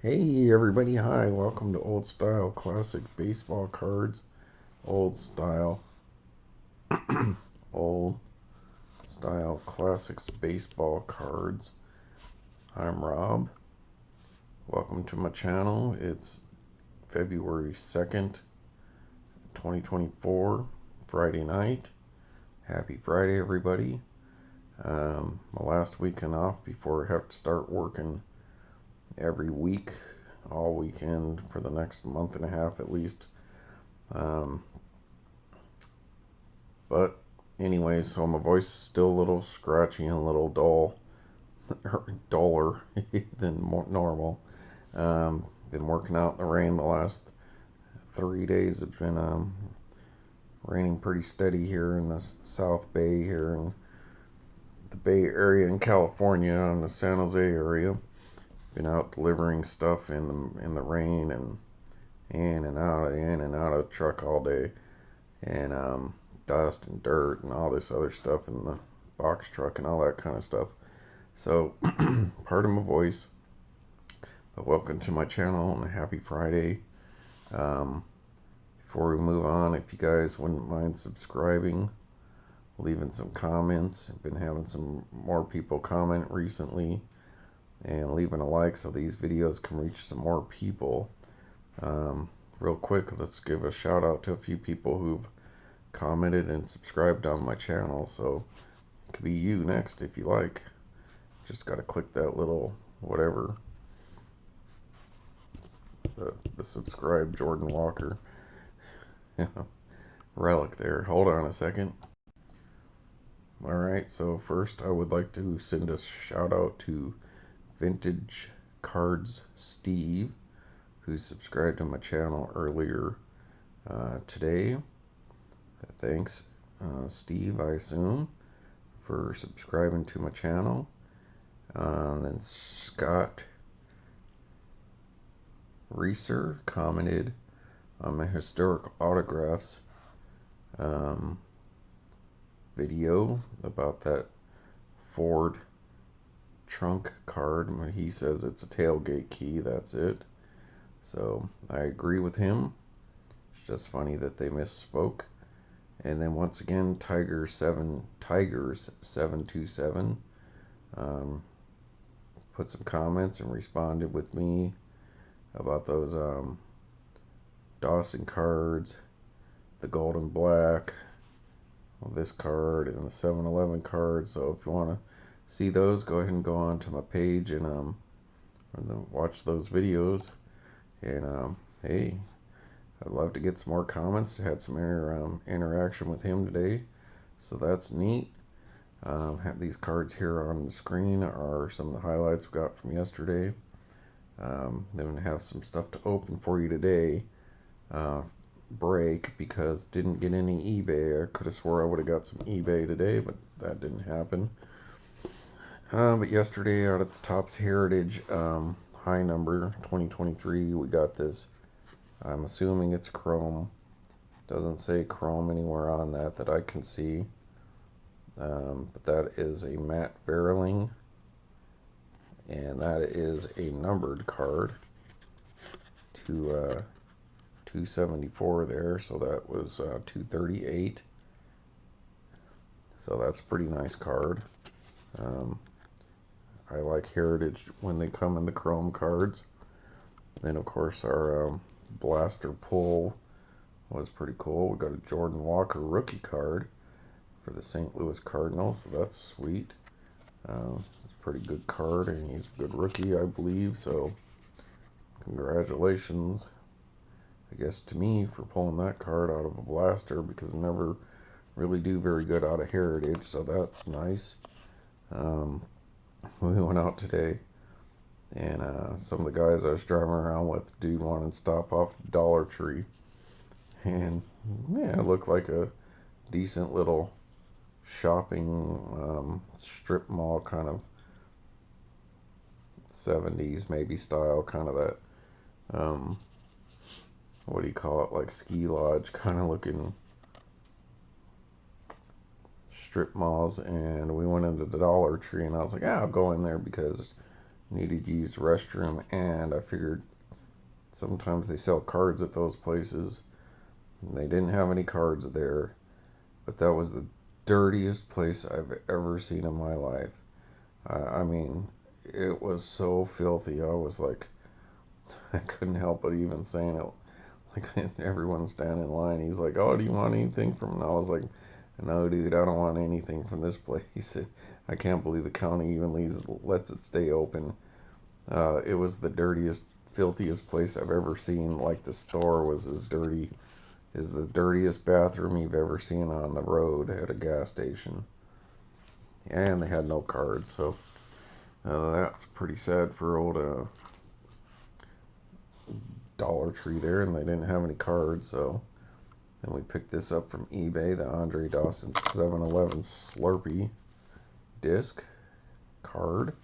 Hey everybody, hi, welcome to Old Style Classic Baseball Cards. Old Style, Old Style Classics Baseball Cards. I'm Rob. Welcome to my channel. It's February 2nd, 2024, Friday night. Happy Friday, everybody. My last weekend off before I have to start working every week, all weekend for the next month and a half at least. But anyway, so my voice is still a little scratchy and a little dull, duller than normal. Been working out in the rain the last 3 days. It's been raining pretty steady here in the South Bay, here in the Bay Area in California, in the San Jose area. Been out delivering stuff in the rain and in and out of the truck all day, and dust and dirt and all this other stuff in the box truck and all that kind of stuff. So, pardon my voice, but welcome to my channel and happy Friday. Before we move on, if you guys wouldn't mind subscribing, leaving some comments. I've been having some more people comment recently, and leaving a like so these videos can reach some more people. Real quick, let's give a shout out to a few people who've commented and subscribed on my channel, so it could be you next if you like. Just gotta click that little whatever, the subscribe Jordan Walker relic there. Hold on a second. Alright, so first I would like to send a shout out to Vintage Cards Steve, who subscribed to my channel earlier today. Thanks, Steve, I assume, for subscribing to my channel. Then Scott Reeser commented on my historic autographs video about that Ford trunk card. He says it's a tailgate key, that's it. So I agree with him. It's just funny that they misspoke. And then once again, Tigers727 put some comments and responded with me about those Dawson cards, the gold and black, this card, and the 7-Eleven card. So if you want to see those, go ahead and go on to my page and watch those videos. And hey, I'd love to get some more comments. I had some interaction with him today, so that's neat. Have these cards here on the screen are some of the highlights we got from yesterday. Then we have some stuff to open for you today. Break, because didn't get any eBay. I could have swore I would have got some eBay today, but that didn't happen. But yesterday out at the Topps Heritage high number 2023, we got this. I'm assuming it's chrome. Doesn't say chrome anywhere on that I can see. But that is a Matt Verling, and that is a numbered card to 274 there, so that was 238. So that's a pretty nice card. I like Heritage when they come in the chrome cards. Then of course our blaster pull was pretty cool. We got a Jordan Walker rookie card for the St. Louis Cardinals, so that's sweet. It's a pretty good card, and he's a good rookie, I believe, so congratulations, I guess, to me for pulling that card out of a blaster, because I never really do very good out of Heritage, so that's nice. We went out today, and some of the guys I was driving around with, dude wanted to stop off Dollar Tree, and yeah, it looked like a decent little shopping strip mall, kind of 70s maybe style, kind of that what do you call it, like ski lodge kind of looking strip malls. And we went into the Dollar Tree, and I was like, I'll go in there because needed to use the restroom, and I figured sometimes they sell cards at those places. And they didn't have any cards there, but that was the dirtiest place I've ever seen in my life. I mean, it was so filthy. I was like, I couldn't help but even saying it. Like, everyone's standing in line. He's like, "Oh, do you want anything from?" And I was like, "No, dude, I don't want anything from this place." I can't believe the county even lets it stay open. It was the dirtiest, filthiest place I've ever seen. Like, the store was as dirty as the dirtiest bathroom you've ever seen on the road at a gas station. And they had no cards, so that's pretty sad for old Dollar Tree there, and they didn't have any cards, so then we picked this up from eBay, the Andre Dawson 7-Eleven Slurpee disc card.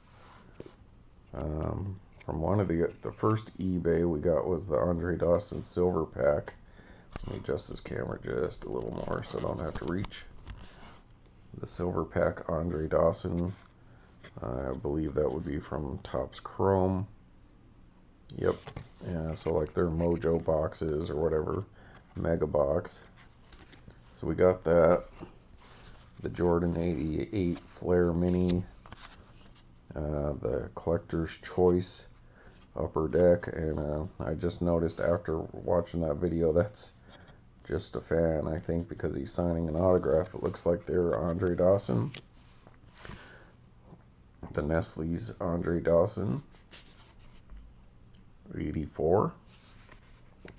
From one of the first eBay we got was the Andre Dawson Silver Pack. Let me adjust this camera just a little more so I don't have to reach. The Silver Pack Andre Dawson. I believe that would be from Topps Chrome. Yep. Yeah, so like their Mojo boxes or whatever. Mega box. So we got that. The Jordan 88 Flare Mini. The Collector's Choice Upper Deck. And I just noticed after watching that video, that's just a fan, I think, because he's signing an autograph. It looks like they're Andre Dawson. The Nestle's Andre Dawson 84.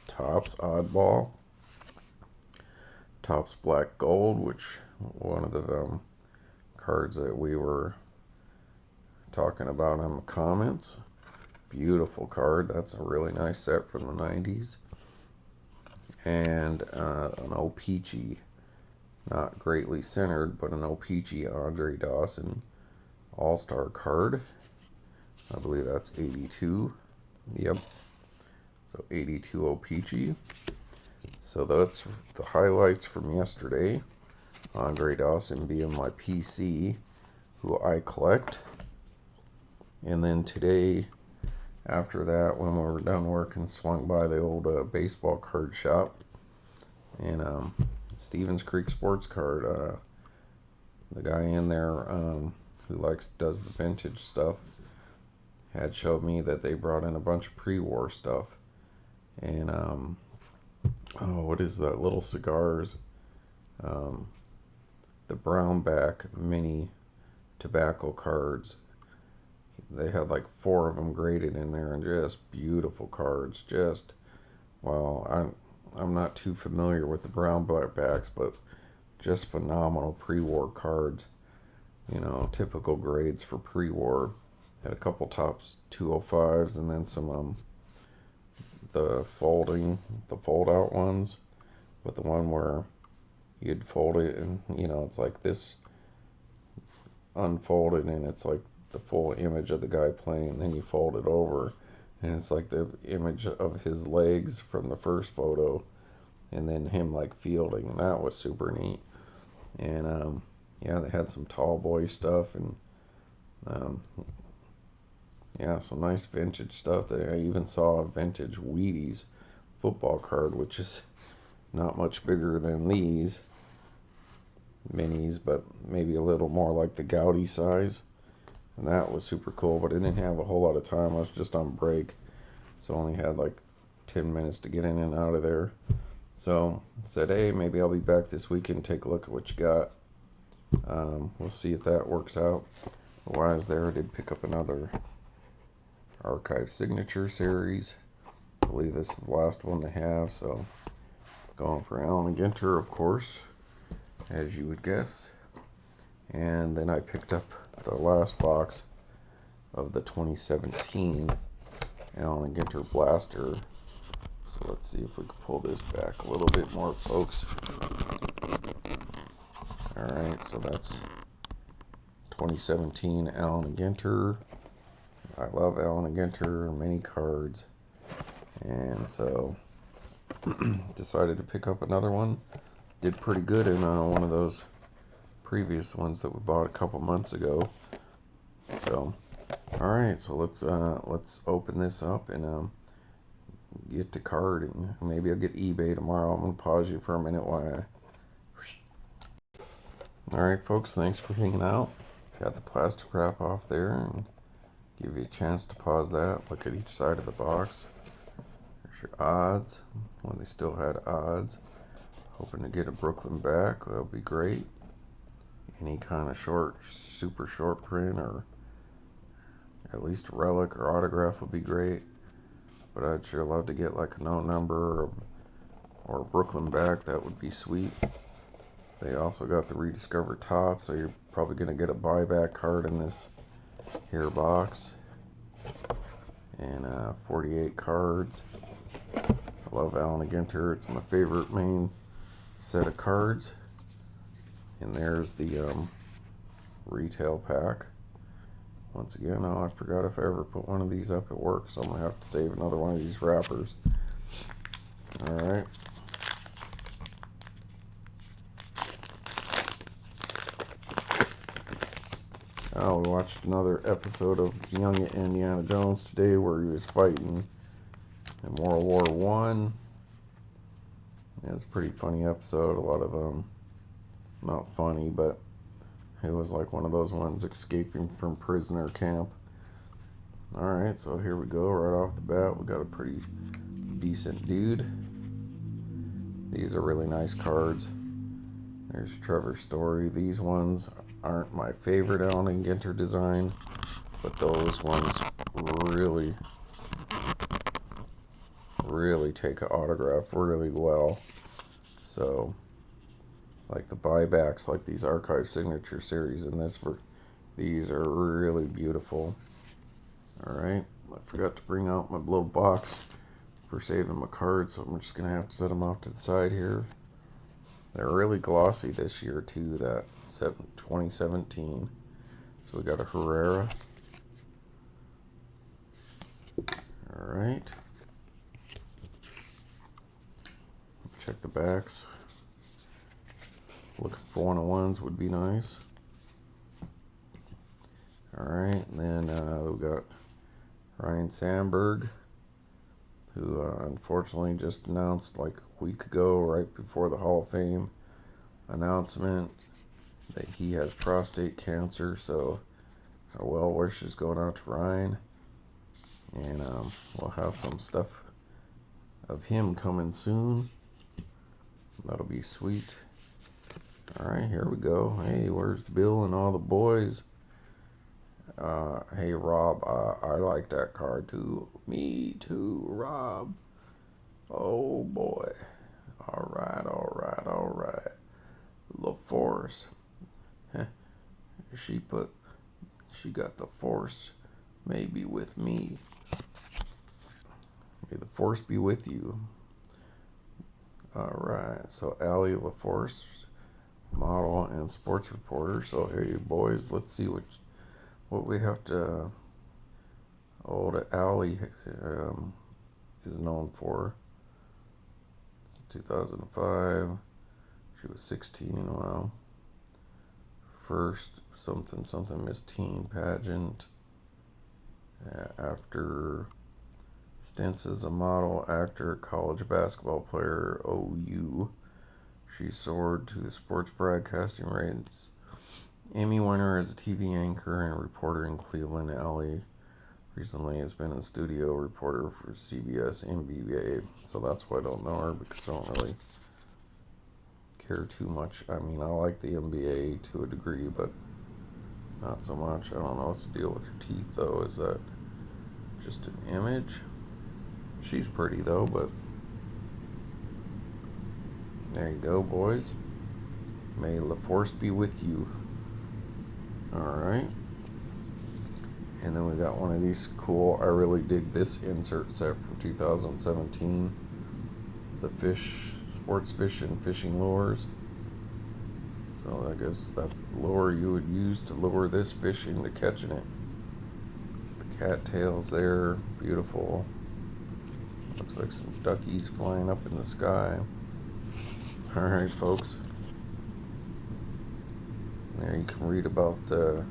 Topps Oddball. Topps Black Gold, which one of the cards that we were talking about in the comments. Beautiful card. That's a really nice set from the 90s. And an O-Pee-Chee, not greatly centered, but an O-Pee-Chee Andre Dawson All-Star card. I believe that's 82. Yep. So 82 O-Pee-Chee. So that's the highlights from yesterday. Andre Dawson being my PC, who I collect. And then today, after that, when we were done working, swung by the old baseball card shop. And Stevens Creek Sports Card, the guy in there who does the vintage stuff, had showed me that they brought in a bunch of pre-war stuff. And oh, what is that? Little cigars. The brownback mini tobacco cards. They had like 4 of them graded in there, and just beautiful cards. Just, well, I'm not too familiar with the brownbacks, but just phenomenal pre-war cards. You know, typical grades for pre-war. Had a couple Topps 205s, and then some the fold-out ones, but the one where you'd fold it and, you know, it's like this unfolded and it's like the full image of the guy playing, and then you fold it over and it's like the image of his legs from the first photo, and then him like fielding. And that was super neat. And yeah, they had some tall boy stuff, and yeah, some nice vintage stuff. I even saw a vintage Wheaties football card, which is not much bigger than these minis, but maybe a little more like the Gaudy size. And that was super cool, but I didn't have a whole lot of time. I was just on break, so I only had like 10 minutes to get in and out of there. So I said, hey, maybe I'll be back this weekend and take a look at what you got. We'll see if that works out. Otherwise, there I did pick up another Archive Signature Series. I believe this is the last one they have, so going for Allen Ginter, of course, as you would guess. And then I picked up the last box of the 2017 Allen Ginter Blaster. So let's see if we can pull this back a little bit more, folks. Alright, so that's 2017 Allen Ginter. I love Allen Ginter, many cards. And so decided to pick up another one. Did pretty good in one of those previous ones that we bought a couple months ago. So All right, so let's open this up and get to carding. Maybe I'll get eBay tomorrow. I'm gonna pause you for a minute while All right, folks, thanks for hanging out. Got the plastic wrap off there and give you a chance to pause that. Look at each side of the box. There's your odds when they still had odds. Hoping to get a Brooklyn back. That'll be great. Any kind of short, super short print or at least a relic or autograph would be great. But I'd sure love to get like a note number or a Brooklyn back. That would be sweet. They also got the rediscovered top, so you're probably going to get a buyback card in this here box. And 48 cards. I love Allen Ginter. It's my favorite main set of cards. And there's the retail pack. Once again, oh, I forgot if I ever put one of these up at work, so I'm going to have to save another one of these wrappers. Alright. Oh, we watched another episode of Young Indiana Jones today where he was fighting in World War One. It was a pretty funny episode. A lot of not funny, but it was like one of those ones escaping from prisoner camp. Alright, so here we go. Right off the bat, we got a pretty decent dude. These are really nice cards. There's Trevor's Story. These ones aren't my favorite Allen Ginter design, but those ones really take an autograph really well. So, like the buybacks, like these Archive Signature Series and these are really beautiful. Alright, I forgot to bring out my little box for saving my cards, so I'm just going to have to set them off to the side here. They're really glossy this year too, that 2017. So we got a Herrera. Alright. Check the backs. Looking for 101s would be nice. Alright, and then we got Ryan Sandberg, who unfortunately just announced like a week ago, right before the Hall of Fame announcement, that he has prostate cancer. So our well wishes going out to Ryan, and we'll have some stuff of him coming soon. That'll be sweet. Alright, here we go. Hey, where's Bill and all the boys? Hey Rob, I like that card too. Me too, Rob. Oh boy. Alright. The Force. She got the Force maybe with me. May the Force be with you. Alright, so Allie LaForce, model and sports reporter. So hey boys, let's see what we have to old Allie is known for. 2005, she was 16. Wow. First something Miss Teen pageant. After stints as a model, actor, college basketball player, OU, she soared to the sports broadcasting ranks. Emmy winner as a TV anchor and reporter in Cleveland. Allie recently has been a studio reporter for CBS NBA, so that's why I don't know her, because I don't really care too much. I mean, I like the NBA to a degree, but not so much. I don't know what's the deal with her teeth, though. Is that just an image? She's pretty, though, but there you go, boys. May the Force be with you. Alright. And then we got one of these cool, I really dig this insert set from 2017. The sports fish and fishing lures. So I guess that's the lure you would use to lure this fish into catching it. The cattails there, beautiful. Looks like some duckies flying up in the sky. Alright, folks. There you can read about the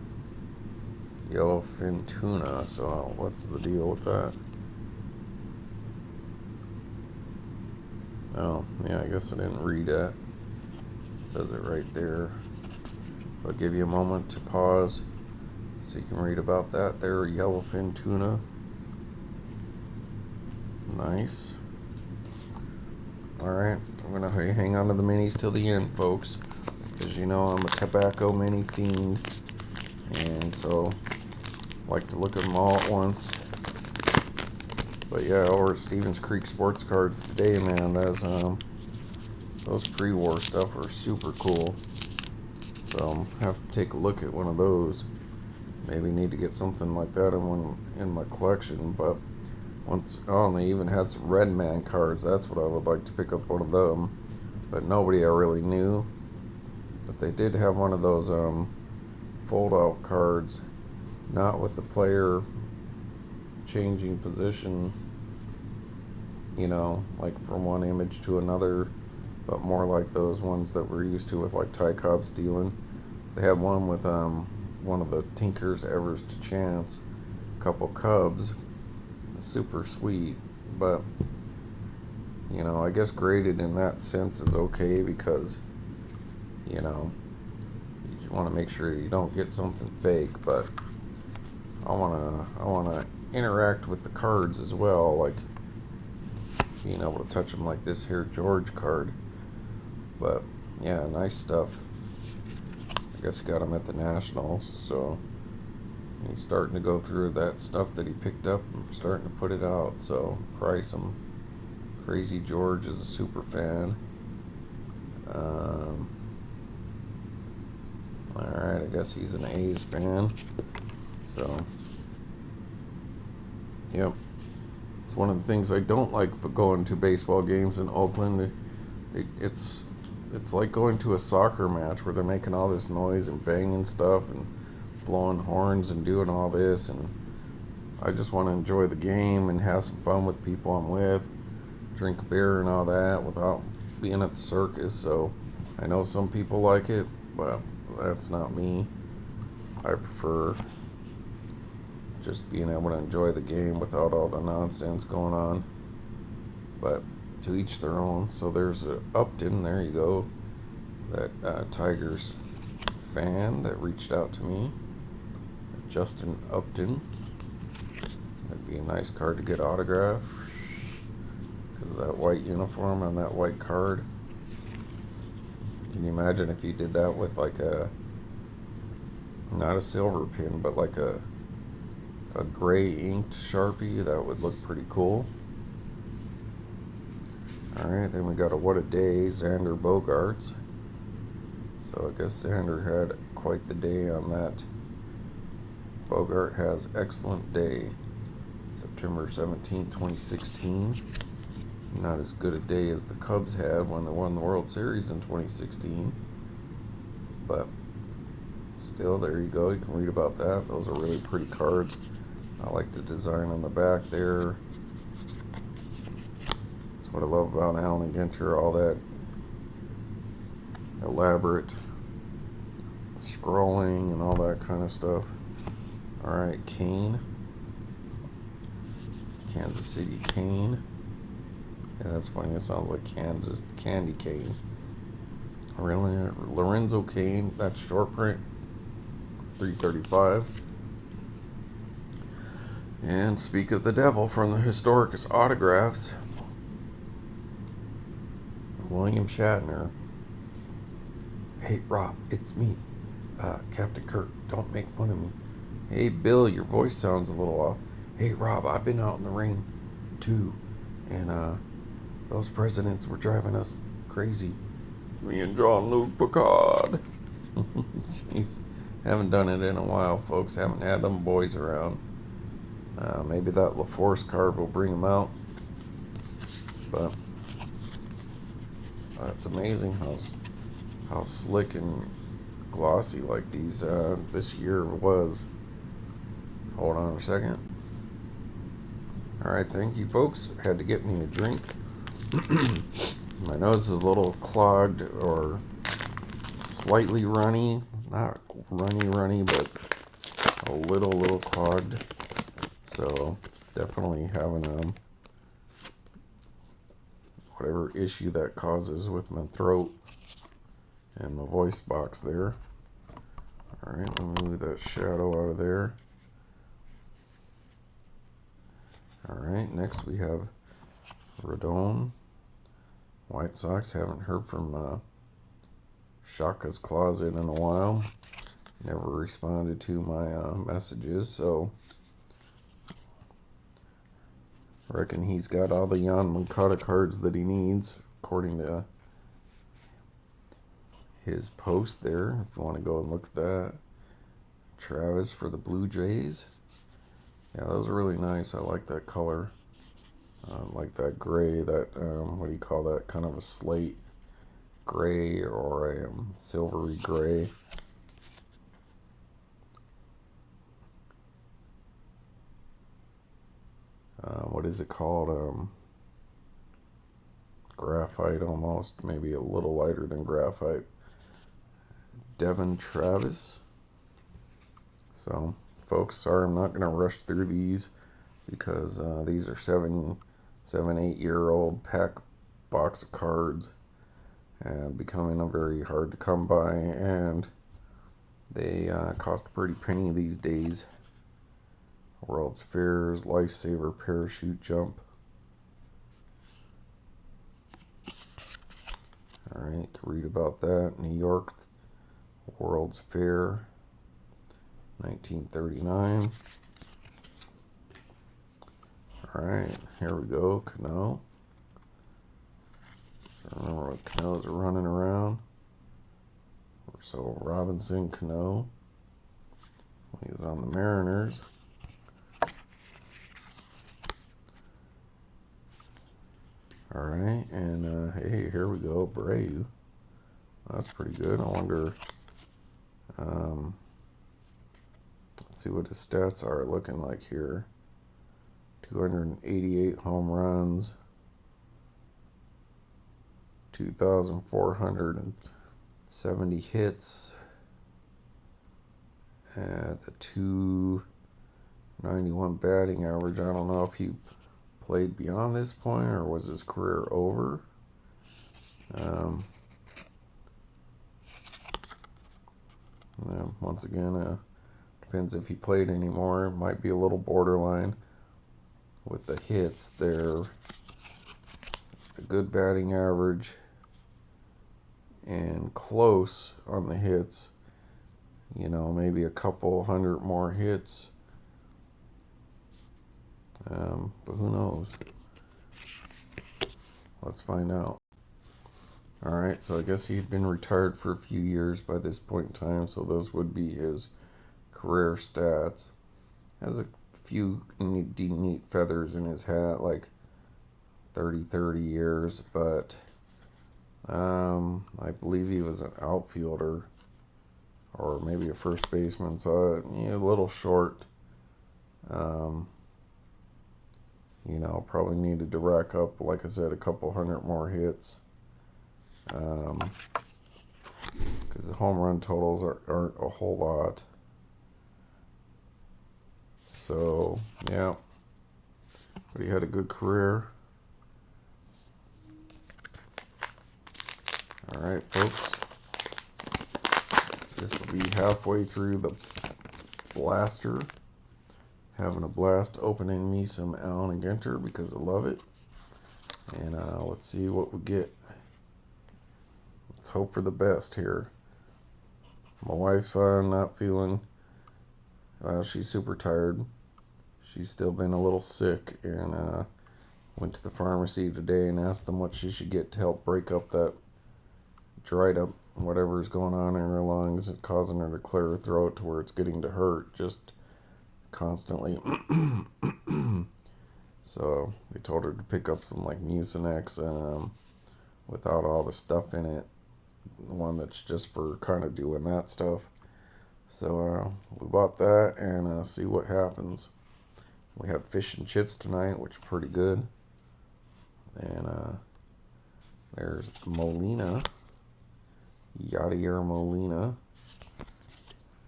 Yellowfin tuna. So what's the deal with that? Oh, yeah, I guess I didn't read that. It says it right there. I'll give you a moment to pause so you can read about that there. Yellowfin tuna. Nice. Alright, I'm going to hang on to the minis till the end, folks. As you know, I'm a tobacco mini fiend. And so, I like to look at them all at once. But yeah, over at Stevens Creek Sports Cards today, man, those pre-war stuff are super cool. So, I have to take a look at one of those. Maybe need to get something like that in my collection. But and they even had some Red Man cards. That's what I would like to pick up, one of them. But nobody I really knew. But they did have one of those fold-out cards, not with the player changing position, you know, like from one image to another, but more like those ones that we're used to with like Ty Cobb stealing. They had one with one of the Tinker's Evers to Chance, a couple Cubs, super sweet. But you know, I guess graded in that sense is okay, because you know, you want to make sure you don't get something fake. But I wanna interact with the cards as well, like being able to touch them like this here George card. But yeah, nice stuff. I guess he got them at the Nationals, so he's starting to go through that stuff that he picked up and starting to put it out. So price him. Crazy George is a super fan. Alright, I guess he's an A's fan. So yep. It's one of the things I don't like but going to baseball games in Oakland. It's like going to a soccer match where they're making all this noise and banging stuff and blowing horns and doing all this, and I just want to enjoy the game and have some fun with people I'm with, drink beer and all that without being at the circus. So I know some people like it, but that's not me. I prefer just being able to enjoy the game without all the nonsense going on. But to each their own. So there's a Upton, there you go, that Tigers fan that reached out to me, Justin Upton. That'd be a nice card to get autographed because of that white uniform on that white card. Can you imagine if you did that with like not a silver pin, but like a gray inked Sharpie? That would look pretty cool. Alright, then we got a What a Day, Xander Bogaerts. So I guess Xander had quite the day on that. Bogart has excellent day. September 17, 2016. Not as good a day as the Cubs had when they won the World Series in 2016. But still, there you go. You can read about that. Those are really pretty cards. I like the design on the back there. That's what I love about Allen Ginter, all that elaborate scrolling and all that kind of stuff. Alright, Kane. Kansas City Kane. Yeah, that's funny. It sounds like Kansas Candy Cane. Really? Lorenzo Kane. That's short print. $3.35. And speak of the devil, from the Historicus autographs, William Shatner. Hey Rob, it's me, Captain Kirk. Don't make fun of me. Hey Bill, your voice sounds a little off. Hey Rob, I've been out in the rain too, and those presidents were driving us crazy. Me and Jean-Luc Picard. Jeez, haven't done it in a while, folks. Haven't had them boys around. Maybe that LaForce card will bring them out. But it's amazing how slick and glossy like these this year was. Hold on a second. Alright, thank you folks. Had to get me a drink. My nose is a little clogged or slightly runny. Not runny, but a little clogged. So definitely having whatever issue that causes with my throat and my voice box there. Alright, let me move that shadow out of there. Alright, next we have Rodon. White Sox. Haven't heard from Shaka's Closet in a while. Never responded to my messages, so I reckon he's got all the Yan Moncada cards that he needs, according to his post there, if you want to go and look at that. Travis for the Blue Jays. Yeah, those are really nice. I like that color. Like that gray, that, what do you call that? Kind of a slate gray or a silvery gray. What is it called? Graphite almost, maybe a little lighter than graphite. Devin Travis. So, folks, sorry I'm not going to rush through these because these are 8-year-old pack box of cards, becoming a very hard to come by, and they cost a pretty penny these days. World's Fairs, Lifesaver Parachute Jump. Alright, read about that. New York, World's Fair, 1939. Alright, here we go, Cano. I remember when Cano's running around. So Robinson Cano, when he was on the Mariners. Alright, and hey, here we go, Brave. That's pretty good. I wonder, let's see what his stats are looking like here. 288 home runs, 2,470 hits, at the 291 batting average. I don't know if he played beyond this point or was his career over. Once again, depends if he played anymore. It might be a little borderline with the hits there. A good batting average and close on the hits. You know, maybe a couple hundred more hits. But who knows? Let's find out. Alright, so I guess he'd been retired for a few years by this point in time, so those would be his career stats. Has a few neat feathers in his hat, like 30 years, but I believe he was an outfielder or maybe a first baseman, so a little short. You know, probably needed to rack up, like I said, a couple hundred more hits. Because the home run totals aren't a whole lot. So, yeah. But he had a good career. Alright, folks. This will be halfway through the blaster. Having a blast opening me some Allen Ginter because I love it. And let's see what we get. Let's hope for the best here. My wife's not feeling, she's super tired. She's still been a little sick, and went to the pharmacy today and asked them what she should get to help break up that dried up whatever's going on in her lungs and causing her to clear her throat to where it's getting to hurt just constantly. So they told her to pick up some like Mucinex without all the stuff in it, one that's just for kind of doing that stuff. So we bought that and see what happens. We have fish and chips tonight, which are pretty good. And there's Molina, Yadier Molina,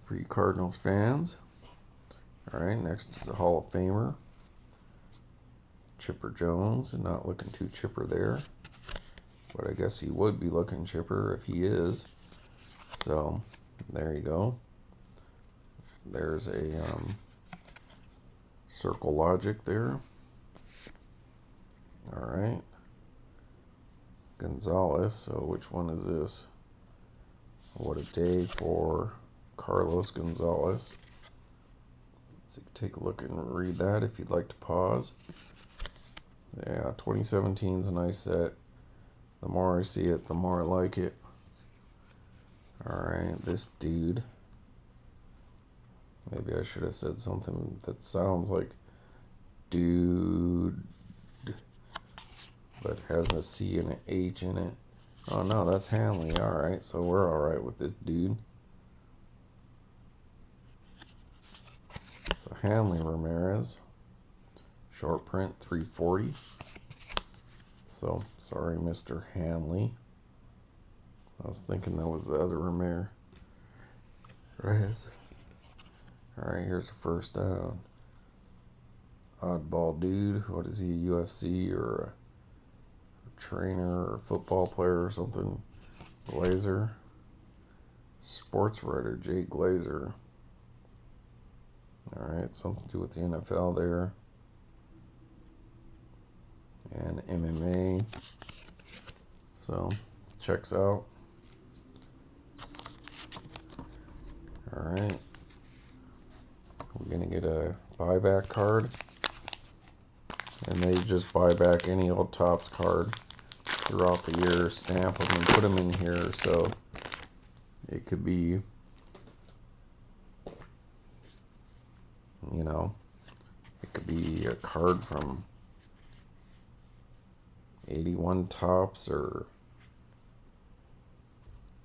for you Cardinals fans. Alright, next is a Hall of Famer. Chipper Jones, not looking too chipper there. But I guess he would be looking chipper if he is. So, there you go. There's a Circle Logic there. Alright. Gonzalez, so which one is this? What a day for Carlos Gonzalez. So take a look and read that if you'd like to pause. Yeah, 2017 is a nice set. The more I see it, the more I like it. Alright, this dude. Maybe I should have said something that sounds like dude, but has a C and an H in it. Oh no, that's Hanley. Alright, so we're alright with this dude. So Hanley Ramirez. Short print 340. So, sorry, Mr. Hanley. I was thinking that was the other Ramirez. Alright, here's the first oddball dude. What is he, UFC or a trainer or a football player or something? Glazer. Sports writer, Jay Glazer. Alright, something to do with the NFL there. And MMA. So, checks out. Alright. We're going to get a buyback card. And they just buy back any old Topps card throughout the year, stamp them and put them in here. So it could be, you know, it could be a card from 81 Topps or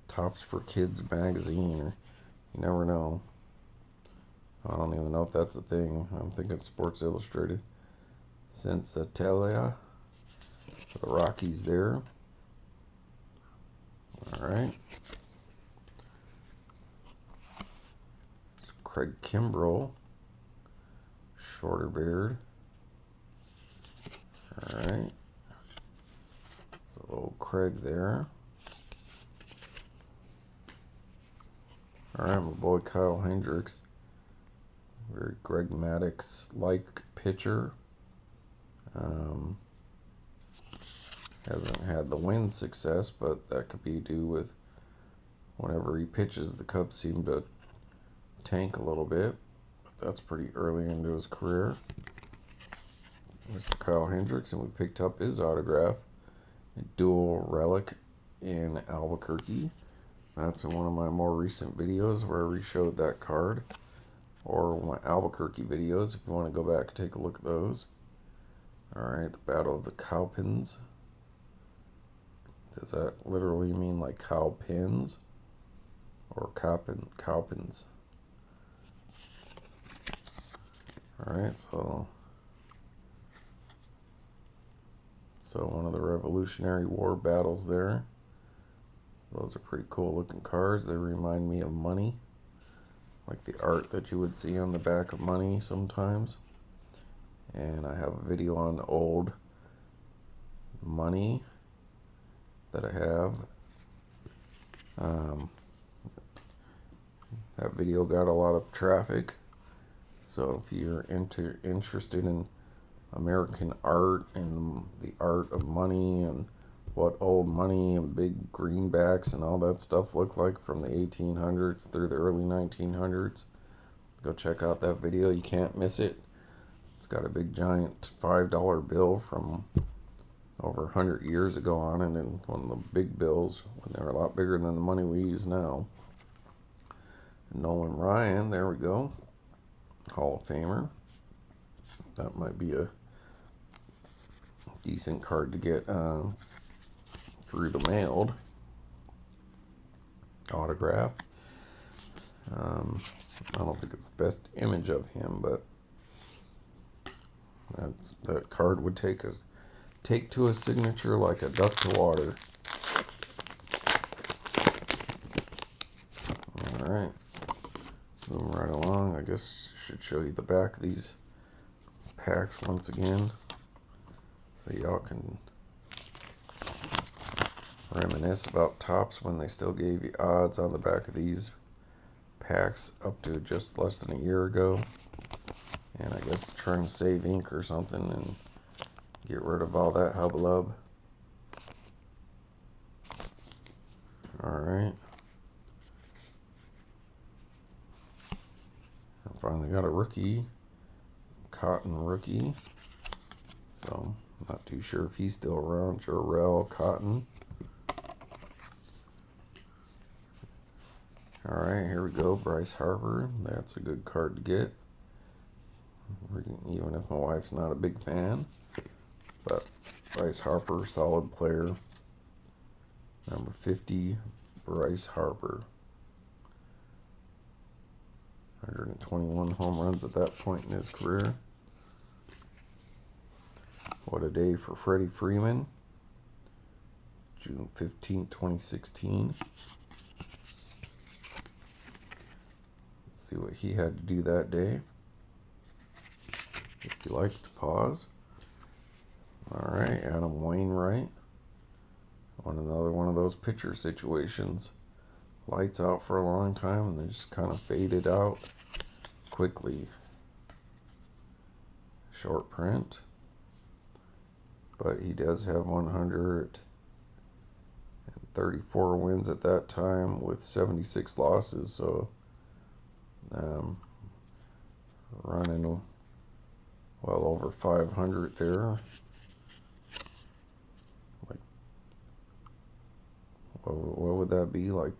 Topps for Kids magazine, or you never know. I don't even know if that's a thing. I'm thinking Sports Illustrated. Sensatelia for the Rockies there. Alright. Craig Kimbrell. Shorter beard. Alright. So old Craig there. Alright, my boy Kyle Hendricks. Very Greg Maddux-like pitcher. Hasn't had the win success, but that could be due with whenever he pitches, the Cubs seem to tank a little bit. But that's pretty early into his career. Mr. Kyle Hendricks, and we picked up his autograph, a dual relic in Albuquerque. That's in one of my more recent videos where I re-showed that card, or my Albuquerque videos if you want to go back and take a look at those. Alright, the Battle of the Cowpens. Does that literally mean like cow pins? Or cowpens? Alright, so one of the Revolutionary War battles there. Those are pretty cool looking cards. They remind me of money, like the art that you would see on the back of money sometimes. And I have a video on old money that I have. That video got a lot of traffic. So if you're interested in American art and the art of money and what old money and big greenbacks and all that stuff looked like from the 1800s through the early 1900s, go check out that video. You can't miss it. It's got a big giant $5 bill from over 100 years ago on it, and one of the big bills when they were a lot bigger than the money we use now. Nolan Ryan, there we go. Hall of Famer. That might be a decent card to get through the mailed. Autograph. I don't think it's the best image of him, but that card would take to a signature like a duck to water. Alright. Moving right along, I guess I should show you the back of these packs once again, so y'all can reminisce about Topps when they still gave you odds on the back of these packs up to just less than a year ago. And I guess trying to save ink or something and get rid of all that hubbub. Alright. I finally got a rookie. Cotton rookie. So, I'm not too sure if he's still around. Jarrell Cotton. Alright, here we go. Bryce Harper. That's a good card to get. Even if my wife's not a big fan. But Bryce Harper, solid player. Number 50, Bryce Harper. 121 home runs at that point in his career. What a day for Freddie Freeman. June 15, 2016. Let's see what he had to do that day. If you like to pause. Alright, Adam Wainwright. Another one of those pitcher situations. Lights out for a long time and they just kind of faded out quickly. Short print. But he does have 134 wins at that time with 76 losses. So running well over 500 there. Like, what would that be? Like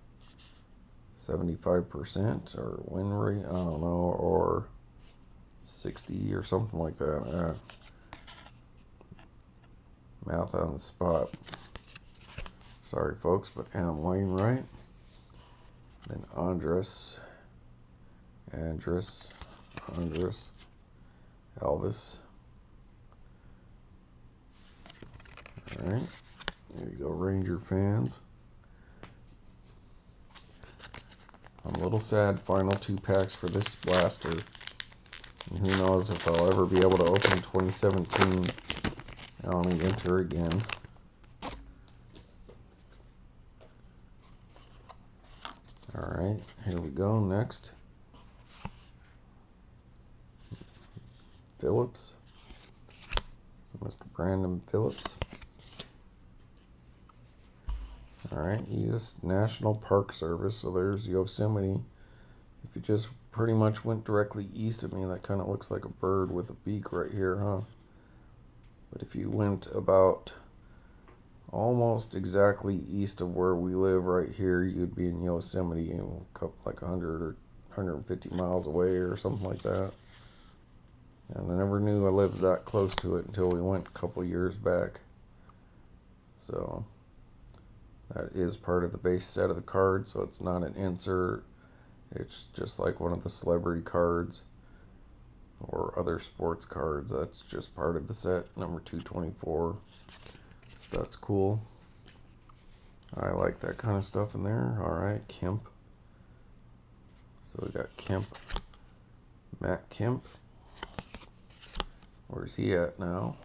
75% or win rate? I don't know, or 60 or something like that. Mouth on the spot. Sorry, folks, but Adam Wainwright. Then Andres, Elvis. Alright, there you go, Ranger fans. I'm a little sad, final 2 packs for this blaster. And who knows if I'll ever be able to open 2017 Allen Ginter again. Alright, here we go, next. Phillips. Mr. Brandon Phillips. Alright, U.S. National Park Service. So there's Yosemite. If you just pretty much went directly east of me, that kind of looks like a bird with a beak right here, huh? But if you went about almost exactly east of where we live right here, you'd be in Yosemite, like 100 or 150 miles away or something like that. And I never knew I lived that close to it until we went a couple years back. So that is part of the base set of the card, so it's not an insert. It's just like one of the celebrity cards or other sports cards. That's just part of the set, number 224. So that's cool. I like that kind of stuff in there. Alright, Kemp. So we got Kemp. Matt Kemp. Where's he at now?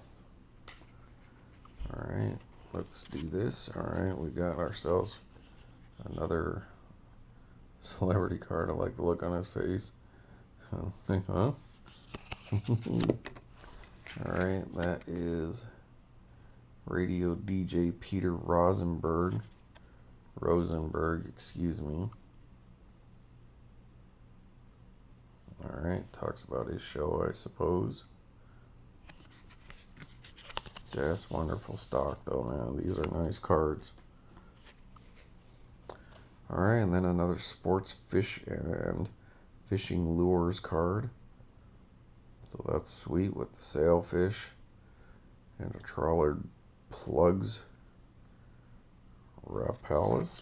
Alright, let's do this. Alright, we got ourselves another celebrity card. I like the look on his face. Huh? Alright, that is radio DJ Peter Rosenberg, excuse me. Alright, talks about his show, I suppose. That's wonderful stock though, man. These are nice cards. Alright, and then another sports fish and fishing lures card. So that's sweet with the sailfish and a trawler plugs. Rapalus.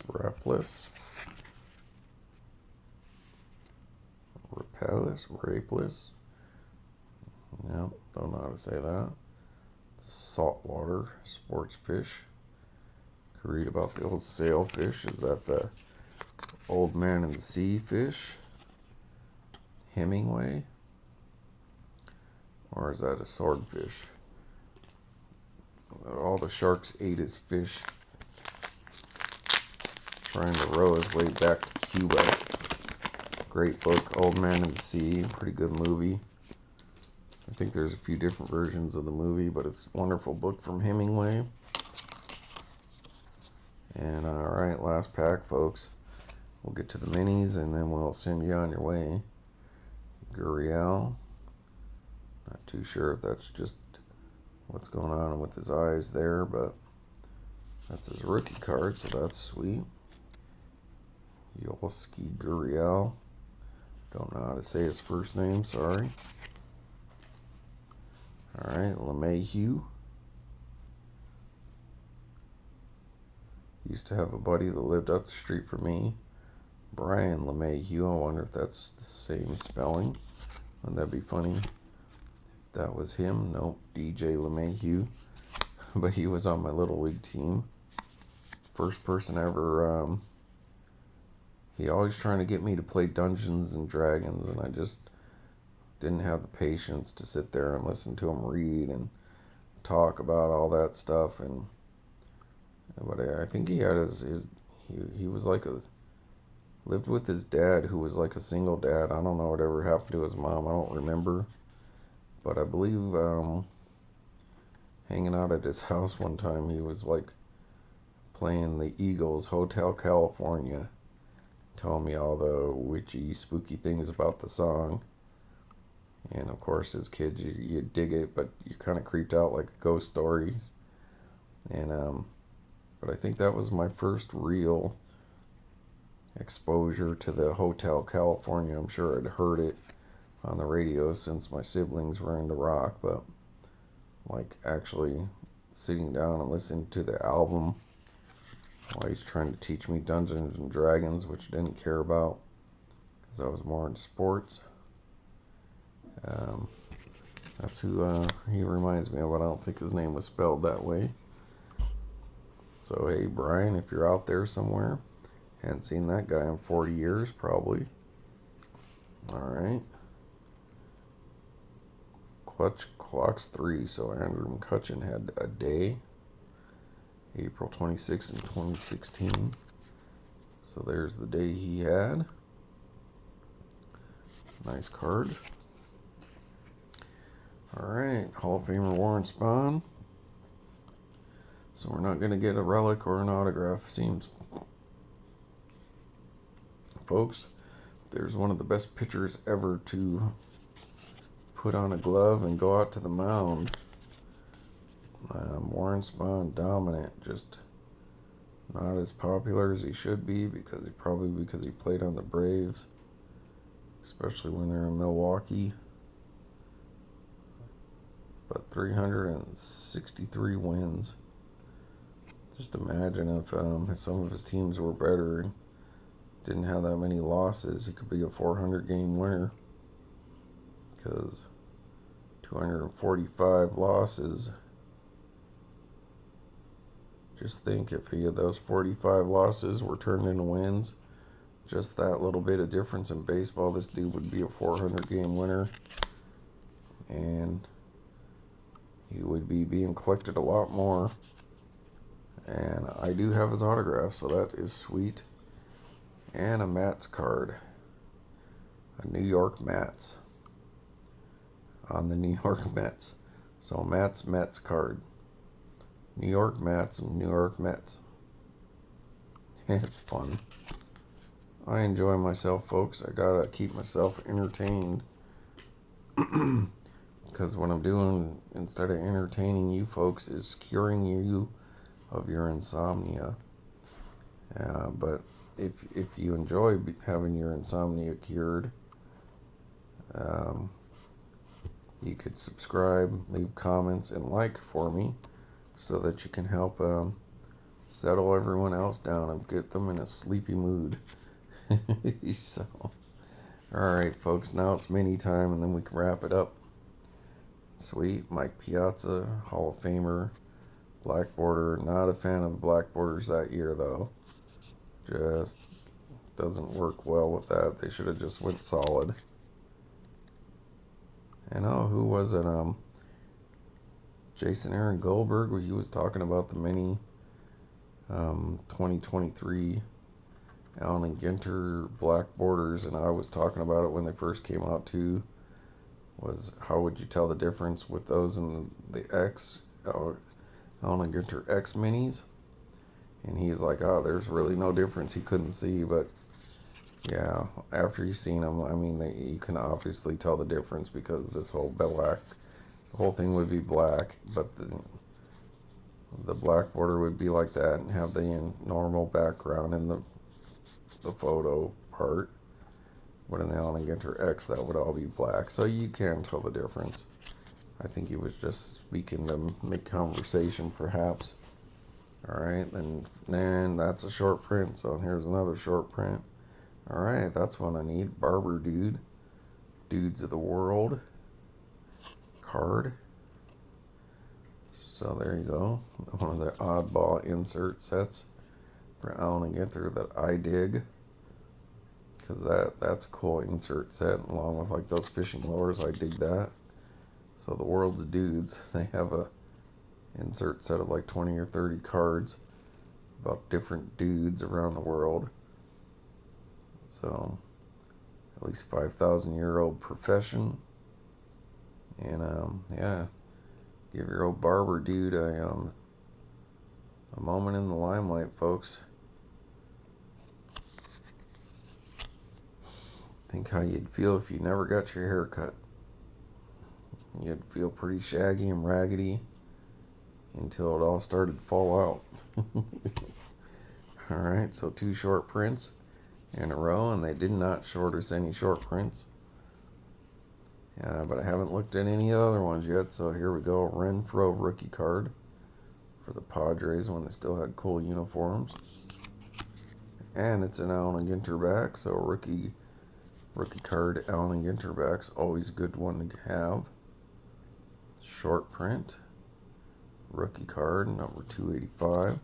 Yep, don't know how to say that. Saltwater sports fish. Could read about the old sailfish. Is that the old man in the sea fish? Hemingway? Or is that a swordfish? All the sharks ate his fish. Trying to row his way back to Cuba. Great book, Old Man and the Sea. Pretty good movie. I think there's a few different versions of the movie, but it's a wonderful book from Hemingway. And alright, last pack, folks. We'll get to the minis and then we'll send you on your way. Gurriel. Not too sure if that's just what's going on with his eyes there, but that's his rookie card, so that's sweet. Yolski Gurriel. Don't know how to say his first name, sorry. Alright, LeMahieu. Used to have a buddy that lived up the street from me. Brian LeMahieu. I wonder if that's the same spelling. Wouldn't that be funny? If that was him. Nope, DJ LeMahieu. But he was on my Little League team. First person ever. He always trying to get me to play Dungeons and Dragons, and I just didn't have the patience to sit there and listen to him read and talk about all that stuff. But I think he had he was like lived with his dad, who was like a single dad. I don't know whatever happened to his mom. I don't remember. But I believe hanging out at his house one time, he was like playing the Eagles Hotel California, telling me all the witchy, spooky things about the song. And of course, as kids, you dig it, but you're kind of creeped out like ghost stories. And but I think that was my first real exposure to the Hotel California. I'm sure I'd heard it on the radio since my siblings were into rock, but like actually sitting down and listening to the album while he's trying to teach me Dungeons and Dragons, which I didn't care about because I was more into sports. That's who he reminds me of, but I don't think his name was spelled that way. So hey, Brian, if you're out there somewhere, hadn't seen that guy in 40 years probably. Alright. Clutch Clocks 3, so Andrew McCutchen had a day. April 26th in 2016. So there's the day he had. Nice card. Alright, Hall of Famer Warren Spahn. So we're not going to get a relic or an autograph, seems. Folks, there's one of the best pitchers ever to put on a glove and go out to the mound. Warren Spahn, dominant, just not as popular as he should be because he played on the Braves, especially when they're in Milwaukee. But 363 wins. Just imagine if some of his teams were better and didn't have that many losses, he could be a 400 game winner. Because 245 losses. Just think if those 45 losses were turned into wins, just that little bit of difference in baseball, this dude would be a 400 game winner. And he would be being collected a lot more. And I do have his autograph, so that is sweet. And a Mats card. A New York Mats. On the New York Mets. So Mets card. New York Mets and New York Mets. It's fun. I enjoy myself, folks. I gotta keep myself entertained. Because what I'm doing, instead of entertaining you folks, is curing you of your insomnia. But if you enjoy having your insomnia cured, you could subscribe, leave comments, and like for me so that you can help settle everyone else down and get them in a sleepy mood. So, alright folks, now it's mini time and then we can wrap it up. Sweet. Mike Piazza, Hall of Famer, black border. Not a fan of the black borders that year though. Just doesn't work well with that. They should have just went solid. And oh, who was it? Jason Aaron Goldberg, where he was talking about the mini 2023 Allen Ginter black borders, and I was talking about it when they first came out too. Was how would you tell the difference with those and the X Allen Ginter X minis? And he's like, oh, there's really no difference. He couldn't see, but yeah, after you've seen them, I mean, you can obviously tell the difference because this whole black, the whole thing would be black, but the black border would be like that and have the normal background in the photo part. But in the Allen Ginter X, that would all be black, so you can tell the difference. I think he was just speaking to make conversation, perhaps. Alright, then that's a short print, so here's another short print. Alright, that's one I need. Barber Dude. Dudes of the World. Card. So there you go. One of the oddball insert sets for Allen Ginter that I dig. Because that's a cool insert set, along with like those fishing lures. I dig that. So the World's of Dudes, they have a insert set of like 20 or 30 cards about different dudes around the world. So at least 5,000-year-old profession. And yeah, give your old barber dude a moment in the limelight, folks. Think how you'd feel if you never got your hair cut. You'd feel pretty shaggy and raggedy until it all started to fall out. Alright, so 2 short prints in a row, and they did not short us any short prints. But I haven't looked at any other ones yet, so here we go. Renfro rookie card for the Padres when they still had cool uniforms. And it's an Allen Ginter back, so rookie card Allen Ginter back's always a good one to have. Short print. Rookie card, number 285.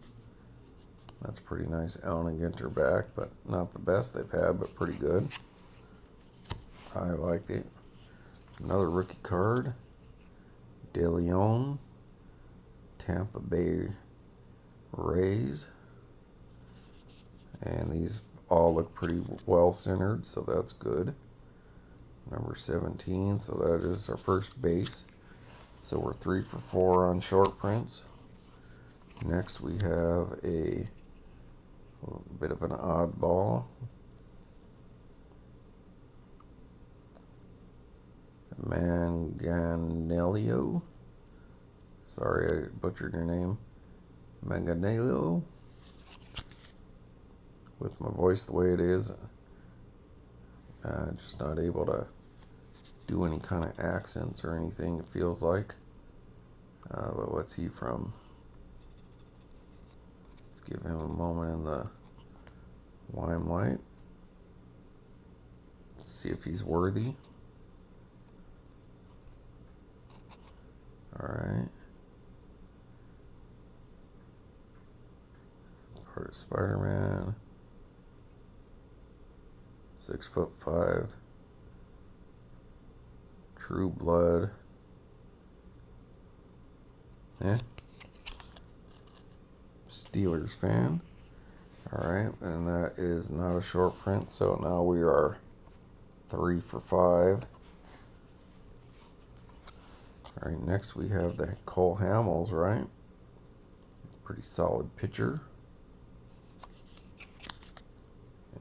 That's pretty nice Allen Ginter back, but not the best they've had, but pretty good. I liked it. Another rookie card. De Leon. Tampa Bay Rays. And these all look pretty well centered, so that's good. Number 17, so that is our first base. So we're 3 for 4 on short prints. Next we have a bit of an oddball. Manganello. Sorry, I butchered your name. Manganello. With my voice the way it is, just not able to do any kind of accents or anything, it feels like. But what's he from? Let's give him a moment in the limelight. See if he's worthy. Alright. Part of Spider-Man. 6'5". True Blood. Yeah. Steelers fan. Alright, and that is not a short print, so now we are 3 for 5. Alright, next we have the Cole Hamels, right? Pretty solid pitcher.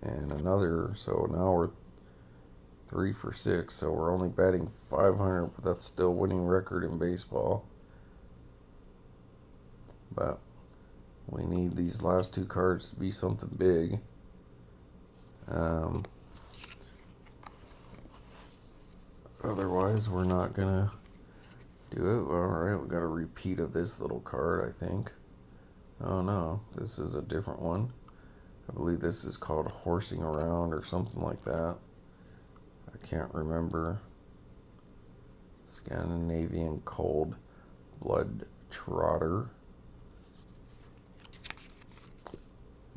And another, so now we're 3 for 6, so we're only batting .500, but that's still winning record in baseball. But we need these last 2 cards to be something big. Otherwise, we're not gonna do it. Alright, we got a repeat of this little card, I think. Oh no, this is a different one. I believe this is called Horsing Around or something like that. I can't remember. Scandinavian Cold Blood Trotter.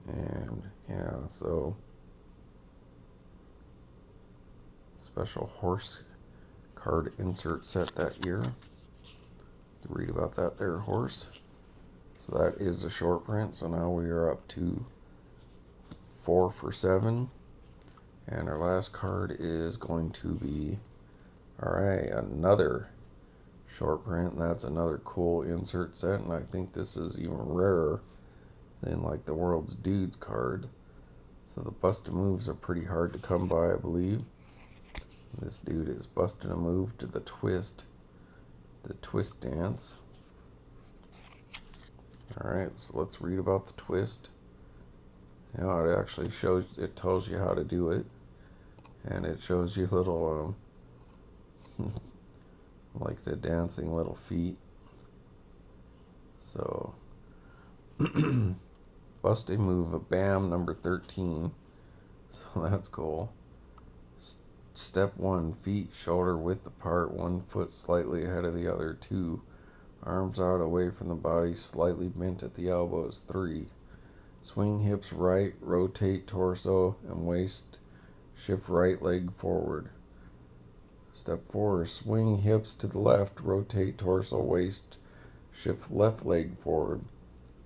And yeah, so special horse card insert set that year. Read about that there horse. So that is a short print. So now we are up to 4 for 7. And our last card is going to be, alright, another short print. That's another cool insert set. And I think this is even rarer than like the World's Dudes card. So the busted moves are pretty hard to come by, I believe. This dude is busting a move to the twist dance. Alright, so let's read about the twist. You know, it actually shows, it tells you how to do it. And it shows you little, like the dancing little feet. So, bust a move, a bam, number 13. So that's cool. Step 1, feet shoulder width apart, 1 foot slightly ahead of the other. 2, arms out away from the body, slightly bent at the elbows. 3, swing hips right, rotate torso and waist, shift right leg forward. Step 4, swing hips to the left, rotate torso, waist, shift left leg forward.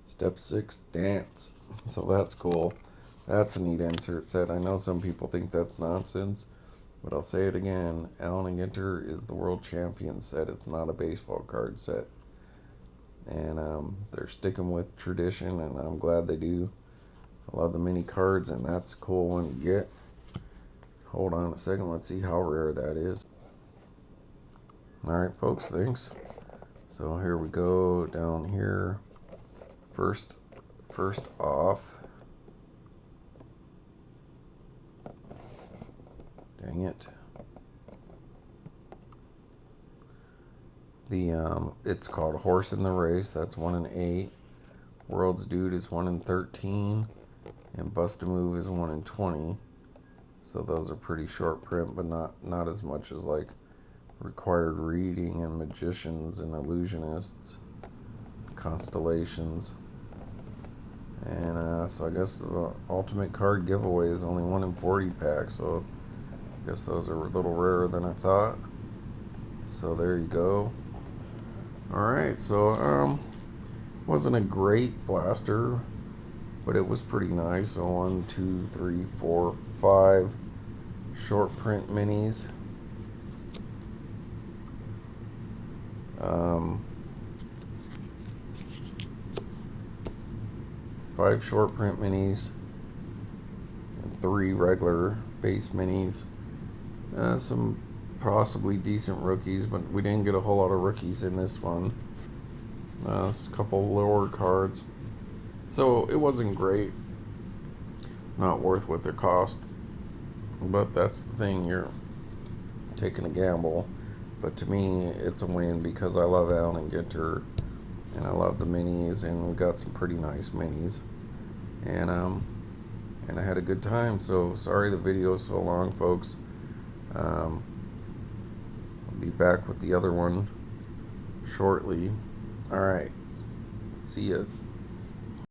Step 6, dance. So that's cool. That's a neat insert set. I know some people think that's nonsense, but I'll say it again. Allen Ginter is the world champion set. It's not a baseball card set. And they're sticking with tradition, and I'm glad they do. I love the mini cards, and that's a cool one to get. Hold on a second. Let's see how rare that is. Alright, folks. Thanks. So here we go down here. First off. Dang it. It's called Horse in the Race. That's 1 in 8. World's Dude is 1 in 13. And Bust a Move is 1 in 20. So those are pretty short print, but not as much as like Required Reading and Magicians and Illusionists, Constellations. And so I guess the Ultimate Card Giveaway is only 1 in 40 packs, so I guess those are a little rarer than I thought. So there you go. Alright, so wasn't a great blaster, but it was pretty nice. So 1, 2, 3, 4, 5 short print minis. 5 short print minis, and 3 regular base minis. Some possibly decent rookies, but we didn't get a whole lot of rookies in this one. A couple lower cards, so it wasn't great. Not worth what they cost, but that's the thing, you're taking a gamble. But to me, it's a win because I love Allen Ginter, and I love the minis, and we got some pretty nice minis, and I had a good time. So sorry the video is so long, folks. I'll be back with the other one shortly. Alright, see ya.